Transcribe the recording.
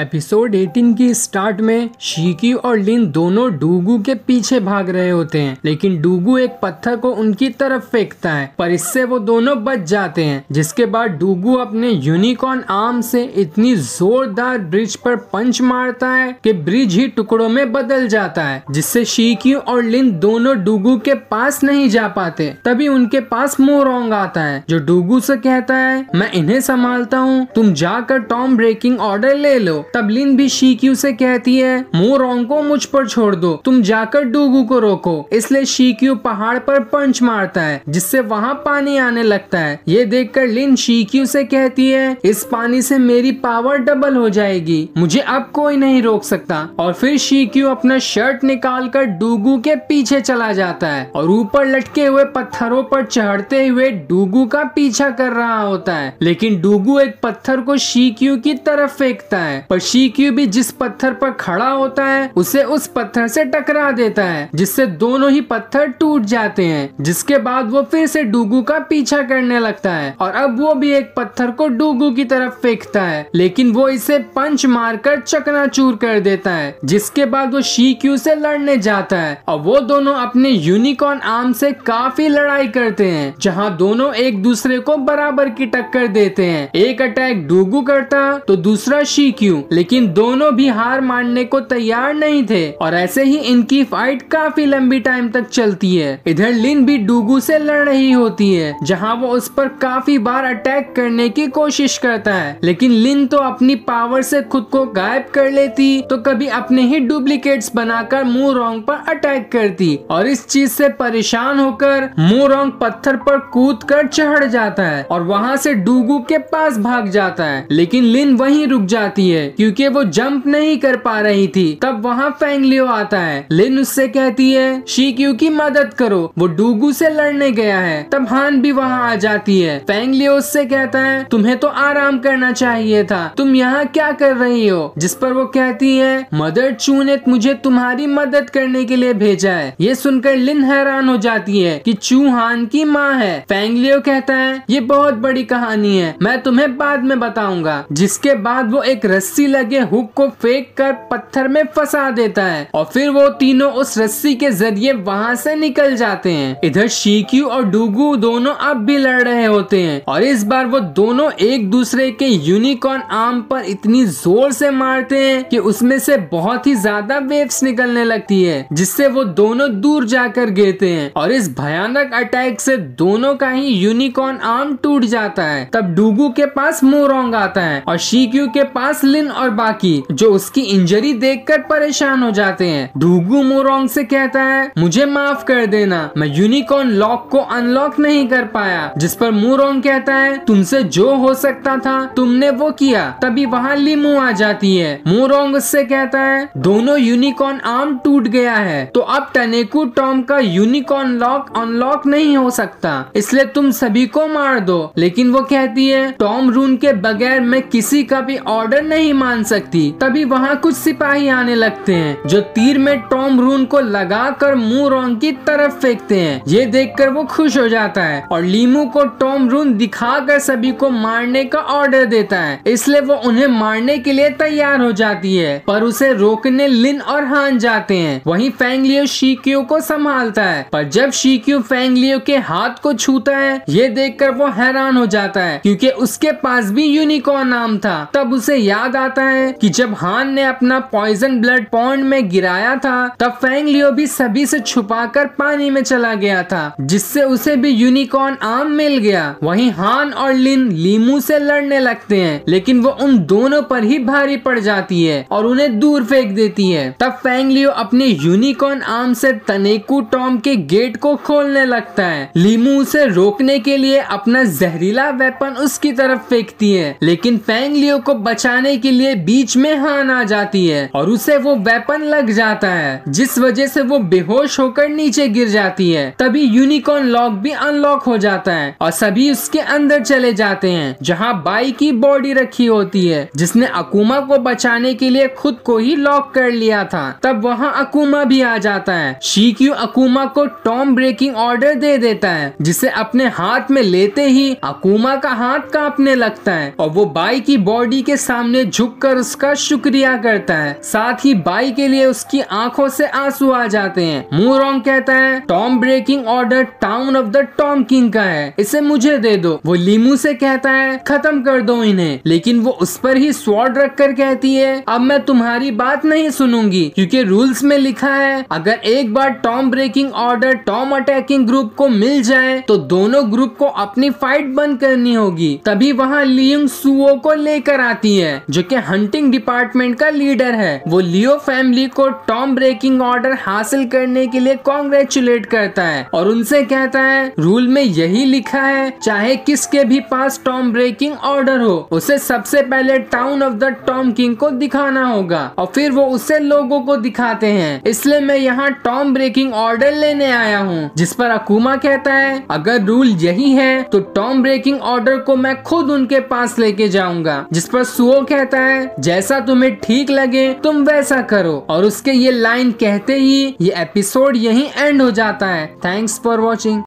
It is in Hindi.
एपिसोड 18 की स्टार्ट में शिक्यू और लिन दोनों डूगू के पीछे भाग रहे होते हैं, लेकिन डूगू एक पत्थर को उनकी तरफ फेंकता है, पर इससे वो दोनों बच जाते हैं। जिसके बाद डूगू अपने यूनिकॉर्न आर्म से इतनी जोरदार ब्रिज पर पंच मारता है कि ब्रिज ही टुकड़ों में बदल जाता है, जिससे शिक्यू और लिन दोनों डूगू के पास नहीं जा पाते। तभी उनके पास मोरोंग आता है, जो डूगू से कहता है, मैं इन्हें संभालता हूँ, तुम जाकर टॉम ब्रेकिंग ऑर्डर ले लो। तब लिन भी शिक्यू से कहती है, मोरोंग को मुझ पर छोड़ दो, तुम जाकर डूगू को रोको। इसलिए शिक्यू पहाड़ पर पंच मारता है, जिससे वहाँ पानी आने लगता है। ये देखकर लिन शिक्यू से कहती है, इस पानी से मेरी पावर डबल हो जाएगी, मुझे अब कोई नहीं रोक सकता। और फिर शिक्यू अपना शर्ट निकालकर डूगू के पीछे चला जाता है और ऊपर लटके हुए पत्थरों पर चढ़ते हुए डूगू का पीछा कर रहा होता है। लेकिन डूगू एक पत्थर को शिक्यू की तरफ फेंकता है, पर शिक्यू भी जिस पत्थर पर खड़ा होता है उसे उस पत्थर से टकरा देता है, जिससे दोनों ही पत्थर टूट जाते हैं। जिसके बाद वो फिर से डूगू का पीछा करने लगता है और अब वो भी एक पत्थर को डूगू की तरफ फेंकता है, लेकिन वो इसे पंच मारकर चकनाचूर कर देता है। जिसके बाद वो शिक्यू से लड़ने जाता है और वो दोनों अपने यूनिकॉर्न आर्म से काफी लड़ाई करते हैं, जहाँ दोनों एक दूसरे को बराबर की टक्कर देते हैं। एक अटैक डूगू करता तो दूसरा शिक्यू, लेकिन दोनों भी हार मानने को तैयार नहीं थे और ऐसे ही इनकी फाइट काफी लंबी टाइम तक चलती है। इधर लिन भी डूगू से लड़ रही होती है, जहाँ वो उस पर काफी बार अटैक करने की कोशिश करता है, लेकिन लिन तो अपनी पावर से खुद को गायब कर लेती, तो कभी अपने ही डुप्लीकेट्स बनाकर मोरोंग पर अटैक करती और इस चीज से परेशान होकर मोरोंग पत्थर पर कूदकर चढ़ जाता है और वहाँ से डूगू के पास भाग जाता है। लेकिन लिन वहीं रुक जाती है क्योंकि वो जंप नहीं कर पा रही थी। तब वहाँ फेंगलियो आता है। लिन उससे कहती है, शिक्यू की मदद करो, वो डूगू से लड़ने गया है। तब हान भी वहाँ आ जाती है। फेंगलियो उससे कहता है, तुम्हें तो आराम करना चाहिए था, तुम यहाँ क्या कर रही हो? जिस पर वो कहती है, मदर चू ने मुझे तुम्हारी मदद करने के लिए भेजा है। ये सुनकर लिन हैरान हो जाती है कि चू हान की माँ है। फेंगलियो कहता है, ये बहुत बड़ी कहानी है, मैं तुम्हें बाद में बताऊंगा। जिसके बाद वो एक रस्सी लगे हुक को फेंक कर पत्थर में फंसा देता है और फिर वो तीनों उस रस्सी के जरिए वहाँ से निकल जाते हैं। इधर शिक्यू और डूगू दोनों अब भी लड़ रहे होते हैं और इस बार वो दोनों एक दूसरे के यूनिकॉर्न आर्म पर इतनी जोर से मारते हैं कि उसमें से बहुत ही ज्यादा वेव्स निकलने लगती है, जिससे वो दोनों दूर जाकर गिरते हैं और इस भयानक अटैक से दोनों का ही यूनिकॉर्न आर्म टूट जाता है। तब डूगू के पास मोरोंग आता है और शिक्यू के पास लिन और बाकी, जो उसकी इंजरी देखकर परेशान हो जाते हैं। डूगू मोरोंग से कहता है, मुझे माफ कर देना, मैं यूनिकॉर्न लॉक को अनलॉक नहीं कर पाया। जिस पर मोरोंग कहता है, तुमसे जो हो सकता था तुमने वो किया। तभी वहाँ लिमू आ जाती है। मोरोंग उससे कहता है, दोनों यूनिकॉर्न आर्म टूट गया है, तो अब टनेकू टॉम का यूनिकॉर्न लॉक अनलॉक नहीं हो सकता, इसलिए तुम सभी को मार दो। लेकिन वो कहती है, टॉम रून के बगैर मैं किसी का भी ऑर्डर नहीं मान सकती। तभी वहाँ कुछ सिपाही आने लगते हैं, जो तीर में टॉम रून को लगाकर मोरोंग की तरफ फेंकते हैं। ये देखकर वो खुश हो जाता है और लीमू को टॉम रून दिखाकर सभी को मारने का ऑर्डर देता है, इसलिए वो उन्हें मारने के लिए तैयार हो जाती है, पर उसे रोकने लिन और हान जाते हैं। वहीं फेंगलियो शिक्यू को संभालता है, पर जब शिक्यू फेंगलियो के हाथ को छूता है, ये देखकर वो हैरान हो जाता है क्योंकि उसके पास भी यूनिकॉर्न आर्म था। तब उसे याद आता है कि जब हान ने अपना पॉइजन ब्लड पॉन्ड में गिराया था, तब फेंगलियो भी सभी से छुपाकर पानी में चला गया था, जिससे उसे भी यूनिकॉर्न आर्म मिल गया। वहीं हान और लिन लीमू से लड़ने लगते हैं, लेकिन वो उन दोनों पर ही भारी पड़ जाती है और उन्हें दूर फेंक देती है। तब फेंगलियो अपने यूनिकॉर्न आर्म से टनेकू टॉम के गेट को खोलने लगता है। लीमू उसे रोकने के लिए अपना जहरीला वेपन उसकी तरफ फेंकती है, लेकिन फेंगलियो को बचाने के लिए बीच में हान आ जाती है और उसे वो वेपन लग जाता है, जिस वजह से वो बेहोश होकर नीचे गिर जाती है। तभी यूनिकॉर्न लॉक भी अनलॉक हो जाता है और सभी उसके अंदर चले जाते हैं, जहाँ बाई की बॉडी रखी होती है, जिसने अकुमा को बचाने के लिए खुद को ही लॉक कर लिया था। तब वहाँ अकुमा भी आ जाता है। शिक्यू अकुमा को टॉम ब्रेकिंग ऑर्डर दे देता है, जिसे अपने हाथ में लेते ही अकुमा का हाथ कांपने लगता है और वो बाई की बॉडी के सामने झुक झुककर उसका शुक्रिया करता है। साथ ही बाई के लिए उसकी आंखों से आंसू आ जाते हैं। मूरोंग कहता है Tom breaking order town of the Tom king का है, इसे मुझे दे दो। वो लीमू से कहता है खत्म कर दो इन्हें, लेकिन वो उस पर ही स्वॉर्ड रखकर कहती है अब मैं तुम्हारी बात नहीं सुनूंगी, क्योंकि रूल्स में लिखा है अगर एक बार टॉम ब्रेकिंग ऑर्डर टॉम अटैकिंग ग्रुप को मिल जाए तो दोनों ग्रुप को अपनी फाइट बंद करनी होगी। तभी वहाँ लियोंग सुओ को लेकर आती है जो कि हंटिंग डिपार्टमेंट का लीडर है। वो लियो फैमिली को टॉम ब्रेकिंग ऑर्डर हासिल करने के लिए कांग्रेचुलेट करता है और उनसे कहता है रूल में यही लिखा है चाहे किसके भी पास टॉम ब्रेकिंग ऑर्डर हो उसे सबसे पहले town of the Tom king को दिखाना होगा और फिर वो उसे लोगों को दिखाते हैं, इसलिए मैं यहाँ टॉम ब्रेकिंग ऑर्डर लेने आया हूँ। जिस पर अकुमा कहता है अगर रूल यही है तो टॉम ब्रेकिंग ऑर्डर को मैं खुद उनके पास लेके जाऊंगा। जिस पर सुओ कहता है जैसा तुम्हें ठीक लगे तुम वैसा करो, और उसके ये लाइन कहते ही ये एपिसोड यहीं एंड हो जाता है। Thanks for watching.